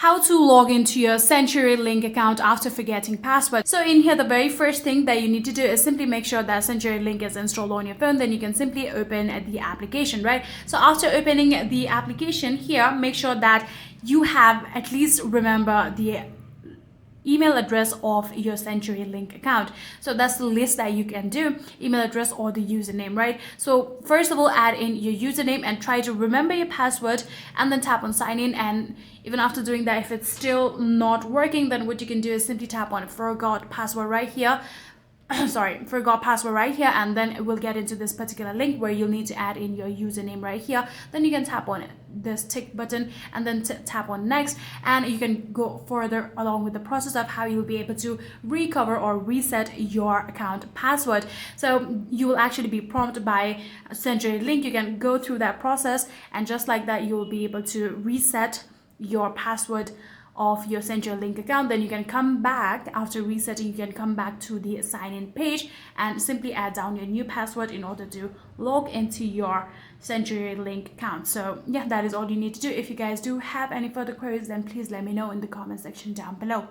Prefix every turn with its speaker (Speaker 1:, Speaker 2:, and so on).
Speaker 1: how to log into your CenturyLink account after forgetting password. So in here, the very first thing that you need to do is simply make sure that CenturyLink is installed on your phone. Then you can simply open the application, right? So after opening the application here, make sure that you have at least remember the email address of your CenturyLink account. So that's the list that you can do, email address or the username, right? So first of all, add in your username and try to remember your password, and then tap on sign in. And even after doing that, if it's still not working, then what you can do is simply tap on forgot password right here. Sorry, forgot password right here, and then it will get into this particular link where you'll need to add in your username right here. Then you can tap on this tick button and then tap on next, and you can go further along with the process of how you'll be able to recover or reset your account password. So you will actually be prompted by CenturyLink. You can go through that process, and just like that, you will be able to reset your password of your CenturyLink account. Then you can come back after resetting, you can come back to the sign in page and simply add down your new password in order to log into your CenturyLink account. So yeah, that is all you need to do. If you guys do have any further queries, then please let me know in the comment section down below.